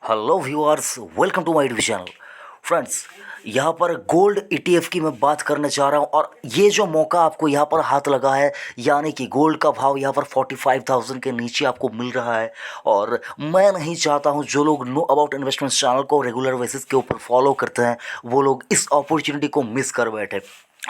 Hello viewers, welcome to my YouTube channel. Friends, यहाँ पर gold ETF की मैं बात करने जा रहा हूँ और ये जो मौका आपको यहाँ पर हाथ लगा है, यानी कि गोल्ड का भाव यहाँ पर 45,000 के नीचे आपको मिल रहा है। और मैं नहीं चाहता हूँ जो लोग नो अबाउट इन्वेस्टमेंट चैनल को रेगुलर बेसिस के ऊपर फॉलो करते हैं वो लोग इस अपॉर्चुनिटी को मिस कर बैठे।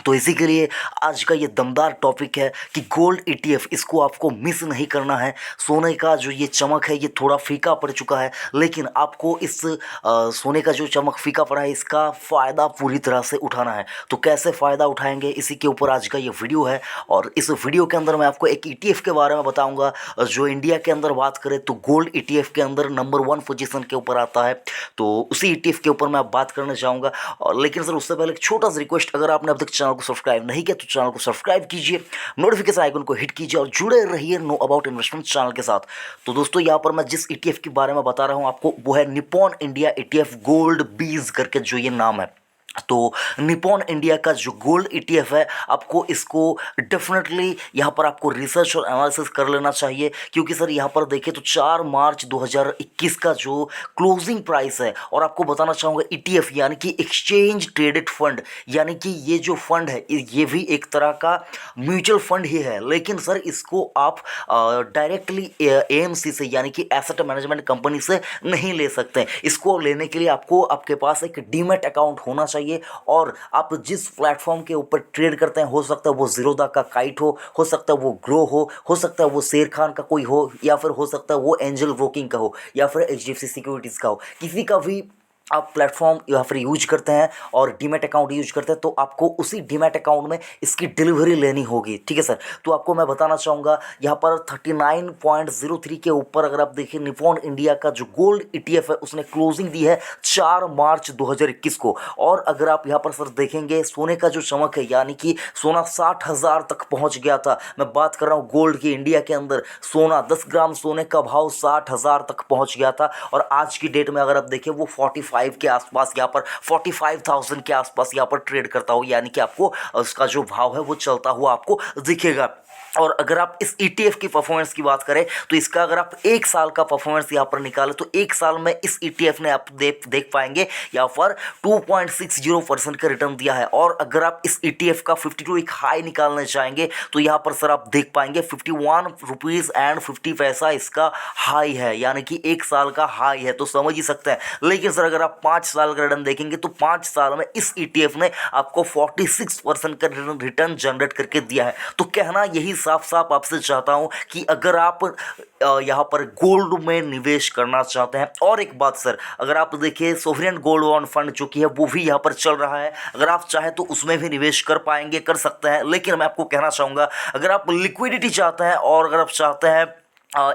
तो इसी के लिए आज का ये दमदार टॉपिक है कि गोल्ड ईटीएफ, इसको आपको मिस नहीं करना है। सोने का जो ये चमक है ये थोड़ा फीका पड़ चुका है, लेकिन आपको इस सोने का जो चमक फीका पड़ा है इसका फ़ायदा पूरी तरह से उठाना है। तो कैसे फ़ायदा उठाएंगे, इसी के ऊपर आज का ये वीडियो है। और इस वीडियो के अंदर मैं आपको एक ईटीएफ के बारे में बताऊंगा जो इंडिया के अंदर बात करें तो गोल्ड ईटीएफ के अंदर नंबर 1 पोजीशन के ऊपर आता है। तो उसी ईटीएफ के ऊपर मैं बात करना चाहूँगा। और लेकिन सर उससे पहले एक छोटा सा रिक्वेस्ट, अगर आपने अब तक चैनल को सब्सक्राइब नहीं किया तो चैनल को सब्सक्राइब कीजिए, नोटिफिकेशन आइकन को हिट कीजिए और जुड़े रहिए नो अबाउट इन्वेस्टमेंट चैनल के साथ। तो दोस्तों, यहाँ पर मैं जिस ईटीएफ के बारे में बता रहा हूँ आपको वो है निप्पॉन इंडिया ईटीएफ गोल्ड बीज करके जो ये नाम है। तो निप्पॉन इंडिया का जो गोल्ड ईटीएफ है, आपको इसको डेफिनेटली यहाँ पर आपको रिसर्च और एनालिसिस कर लेना चाहिए। क्योंकि सर यहाँ पर देखें तो 4 मार्च 2021 का जो क्लोजिंग प्राइस है, और आपको बताना चाहूँगा ईटीएफ यानी कि एक्सचेंज ट्रेडेड फंड, यानी कि ये जो फंड है ये भी एक तरह का म्यूचुअल फंड ही है। लेकिन सर इसको आप डायरेक्टली एएमसी से यानी कि एसेट मैनेजमेंट कंपनी से नहीं ले सकते। इसको लेने के लिए आपको आपके पास एक डीमैट अकाउंट होना चाहिए। और आप जिस प्लेटफॉर्म के ऊपर ट्रेड करते हैं, हो सकता है वो जीरोधा का काइट हो सकता है वो ग्रो हो सकता है वो शेर खान का कोई हो, या फिर हो सकता है वो एंजल ब्रोकिंग का हो, या फिर एचडीएफसी सिक्योरिटीज़ का हो, किसी का भी आप प्लेटफॉर्म या फिर यूज करते हैं और डीमैट अकाउंट यूज करते हैं, तो आपको उसी डीमैट अकाउंट में इसकी डिलीवरी लेनी होगी। ठीक है सर। तो आपको मैं बताना चाहूँगा यहाँ पर 39.03 के ऊपर अगर आप देखिए निप्पॉन इंडिया का जो गोल्ड ईटीएफ है उसने क्लोजिंग दी है 4 मार्च 2021 को। और अगर आप यहाँ पर सर देखेंगे सोने का जो चमक है, यानी कि सोना 60,000 तक पहुँच गया था। मैं बात कर रहा हूँ गोल्ड की। इंडिया के अंदर सोना 10 ग्राम सोने का भाव 60,000 तक पहुँच गया था। और आज की डेट में अगर आप देखें वो 45 के आसपास, यहाँ पर 45,000 के आसपास यहाँ पर ट्रेड करता हो, यानी कि आपको उसका जो भाव है वो चलता हुआ आपको दिखेगा। और अगर आप इस ईटीएफ की परफॉर्मेंस की बात करें तो इसका अगर आप 1 साल का परफॉर्मेंस यहाँ पर निकालें तो 1 साल में इस ईटीएफ ने आप देख पाएंगे यहाँ पर 2.60% का रिटर्न दिया है। और अगर आप इस ईटीएफ का 52 एक हाई निकालने चाहेंगे तो यहाँ पर सर आप देख पाएंगे 51 रुपीज़ एंड 50 पैसा इसका हाई है, यानी कि 1 साल का हाई है। तो समझ ही सकते हैं। लेकिन सर अगर आप 5 साल का रिटर्न देखेंगे तो 5 साल में इस ईटीएफ ने आपको 46% का रिटर्न जनरेट करके दिया है। तो कहना यही साफ साफ आपसे चाहता हूं कि अगर आप यहाँ पर गोल्ड में निवेश करना चाहते हैं। और एक बात सर, अगर आप देखिए सोवरेन गोल्ड बॉन्ड फंड जो कि है वो भी यहाँ पर चल रहा है, अगर आप चाहें तो उसमें भी निवेश कर पाएंगे, कर सकते हैं। लेकिन मैं आपको कहना चाहूँगा अगर आप लिक्विडिटी चाहते हैं और अगर आप चाहते हैं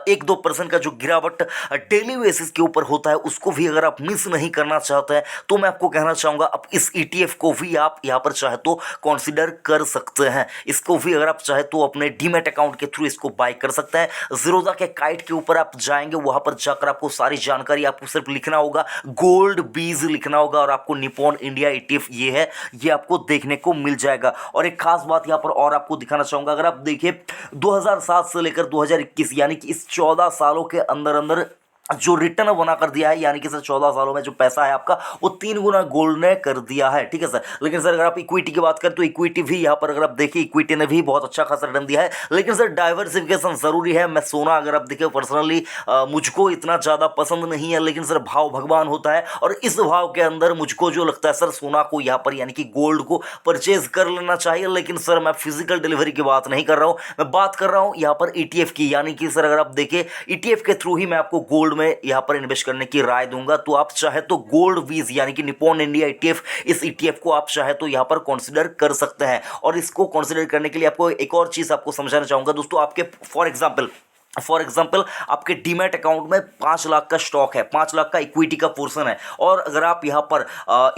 1-2% का जो गिरावट डेली बेसिस के ऊपर होता है उसको भी अगर आप मिस नहीं करना चाहते हैं तो मैं आपको कहना चाहूँगा आप इस ईटीएफ को भी आप यहाँ पर चाहे तो कंसीडर कर सकते हैं। इसको भी अगर आप चाहे तो अपने डीमैट अकाउंट के थ्रू इसको बाय कर सकते हैं। जीरोधा के काइट के ऊपर आप जाएंगे, वहाँ पर जाकर आपको सारी जानकारी, आपको सिर्फ लिखना होगा गोल्ड बीज लिखना होगा और आपको निप्पॉन इंडिया ईटीएफ ये है, ये आपको देखने को मिल जाएगा। और एक खास बात यहाँ पर और आपको दिखाना चाहूँगा, अगर आप देखिए 2007 से लेकर 2021 यानी कि इस 14 सालों के अंदर अंदर जो रिटर्न बना कर दिया है, यानी कि सर 14 सालों में जो पैसा है आपका वो 3 गुना गोल्ड ने कर दिया है। ठीक है सर। लेकिन सर अगर आप इक्विटी की बात करें तो इक्विटी भी यहाँ पर अगर आप देखिए इक्विटी ने भी बहुत अच्छा खासा रिटर्न दिया है। लेकिन सर डाइवर्सिफिकेशन जरूरी है। मैं सोना अगर आप देखिए पर्सनली मुझको इतना ज़्यादा पसंद नहीं है, लेकिन सर भाव भगवान होता है और इस भाव के अंदर मुझको जो लगता है सर सोना को यहाँ पर यानी कि गोल्ड को परचेज कर लेना चाहिए। लेकिन सर मैं फिजिकल डिलीवरी की बात नहीं कर रहा हूँ, मैं बात कर रहा हूँ यहाँ पर ईटीएफ की। यानी कि सर अगर आप देखिए ईटीएफ के थ्रू ही मैं आपको गोल्ड में यहाँ पर इन्वेस्ट करने की राय दूंगा। तो आप चाहे तो गोल्ड वीज यानी कि निप्पॉन इंडिया ईटीएफ, इस ईटीएफ को आप चाहे तो यहाँ पर कंसीडर कर सकते हैं। और इसको कंसीडर करने के लिए आपको एक और चीज आपको समझाना चाहूंगा दोस्तों। आपके फॉर एग्जाम्पल आपके डीमैट अकाउंट में 5 लाख का स्टॉक है, 5 लाख का इक्विटी का पोर्शन है। और अगर आप यहाँ पर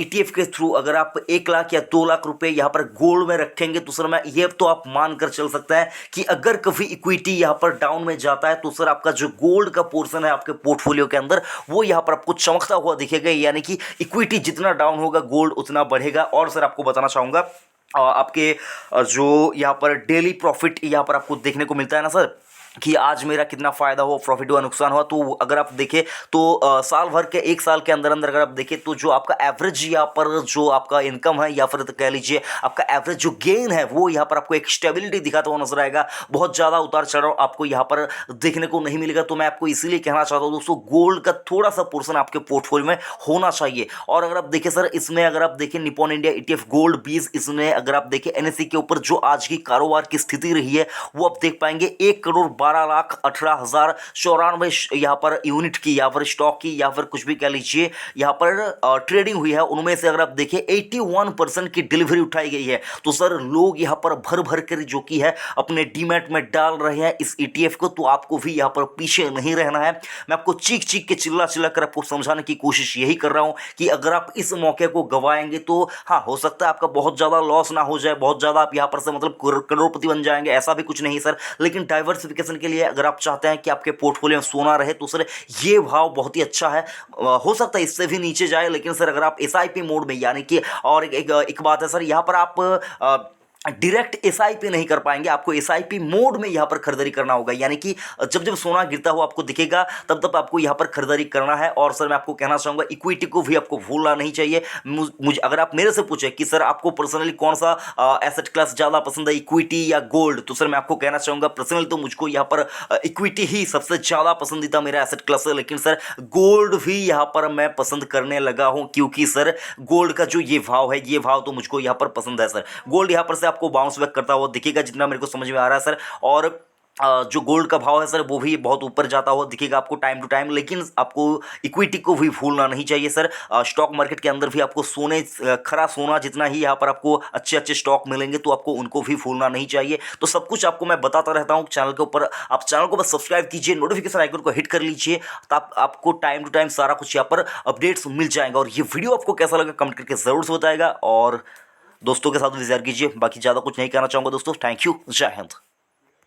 ईटीएफ के थ्रू अगर आप 1 लाख या 2 लाख रुपए यहाँ पर गोल्ड में रखेंगे तो सर मैं ये तो आप मान कर चल सकते हैं कि अगर कभी इक्विटी यहाँ पर डाउन में जाता है तो सर आपका जो गोल्ड का पोर्शन है आपके पोर्टफोलियो के अंदर वो यहाँ पर आपको चमकता हुआ दिखेगा। यानी कि इक्विटी जितना डाउन होगा गोल्ड उतना बढ़ेगा। और सर आपको बताना चाहूँगा आपके जो यहाँ पर डेली प्रॉफिट यहाँ पर आपको देखने को मिलता है ना सर, कि आज मेरा कितना फ़ायदा हुआ, प्रॉफिट हुआ, नुकसान हुआ। तो अगर आप देखें तो साल भर के 1 साल के अंदर अंदर अगर आप देखें तो जो आपका एवरेज यहाँ पर जो आपका इनकम है या फिर कह लीजिए आपका एवरेज जो गेन है वो यहाँ पर आपको एक स्टेबिलिटी दिखाता हुआ नजर आएगा। बहुत ज़्यादा उतार चढ़ाव आपको यहाँ पर देखने को नहीं मिलेगा। तो मैं आपको इसीलिए कहना चाहता हूँ दोस्तों, गोल्ड का थोड़ा सा पोर्शन आपके पोर्टफोलियो में होना चाहिए। और अगर आप देखें सर, इसमें अगर आप देखें निप्पॉन इंडिया ETF गोल्ड 20, इसमें अगर आप देखें NSE के ऊपर जो आज की कारोबार की स्थिति रही है वो आप देख पाएंगे 1,12,18,094 यहाँ पर यूनिट की, यहाँ पर स्टॉक की, या फिर कुछ भी कह लीजिए यहाँ पर ट्रेडिंग हुई है। उनमें से अगर आप देखें 81% की डिलीवरी उठाई गई है। तो सर लोग यहाँ पर भर भर कर जो की है अपने डीमैट में डाल रहे हैं इस ETF को। तो आपको भी यहाँ पर पीछे नहीं रहना है। मैं आपको चीख चीख के चिल्ला चिल्ला कर आपको समझाने की कोशिश यही कर रहा हूँ कि अगर आप इस मौके को गवाएंगे तो हाँ, हो सकता है आपका बहुत ज़्यादा लॉस ना हो जाए, बहुत ज़्यादा आप यहाँ पर से मतलब करोड़पति बन जाएंगे, ऐसा भी कुछ नहीं सर। लेकिन डाइवर्सिफिकेशन के लिए अगर आप चाहते हैं कि आपके पोर्टफोलियो में सोना रहे तो सर ये भाव बहुत ही अच्छा है। हो सकता है इससे भी नीचे जाए, लेकिन सर अगर आप SIP मोड में, यानी कि और एक बात है सर, यहाँ पर आप डायरेक्ट SIP नहीं कर पाएंगे, आपको SIP मोड में यहाँ पर खरीदारी करना होगा। यानी कि जब जब सोना गिरता हुआ आपको दिखेगा तब तब आपको यहाँ पर खरीदारी करना है। और सर मैं आपको कहना चाहूँगा इक्विटी को भी आपको भूलना नहीं चाहिए। मुझे अगर आप मेरे से पूछे कि सर आपको पर्सनली कौन सा एसेट क्लास ज़्यादा पसंद है, इक्विटी या गोल्ड, तो सर मैं आपको कहना चाहूँगा पर्सनली तो मुझको यहाँ पर इक्विटी ही सबसे ज़्यादा पसंदीदा मेरा एसेट क्लास है। लेकिन सर गोल्ड भी यहाँ पर मैं पसंद करने लगा हूँ, क्योंकि सर गोल्ड का जो ये भाव है, ये भाव तो मुझको यहाँ पर पसंद है सर। गोल्ड यहाँ पर से आपको बाउंस बैक करता हुआ दिखेगा, जितना मेरे को समझ में आ रहा है सर। और जो गोल्ड का भाव है सर वो भी बहुत ऊपर जाता हुआ दिखेगा आपको टाइम टू टाइम। लेकिन आपको इक्विटी को भी भूलना नहीं चाहिए सर। स्टॉक मार्केट के अंदर भी आपको सोने, खरा सोना जितना ही यहाँ पर आपको अच्छे अच्छे स्टॉक मिलेंगे, तो आपको उनको भी भूलना नहीं चाहिए। तो सब कुछ आपको मैं बताता रहता हूँ चैनल के ऊपर। आप चैनल को बस सब्सक्राइब कीजिए, नोटिफिकेशन आइकन को हिट कर लीजिए, तो आपको टाइम टू टाइम सारा कुछ यहाँ पर अपडेट्स मिल जाएगा। और ये वीडियो आपको कैसा लगा कमेंट करके ज़रूर से बताएगा, और दोस्तों के साथ भी शेयर कीजिए। बाकी ज़्यादा कुछ नहीं कहना चाहूँगा दोस्तों। थैंक यू, जय हिंद।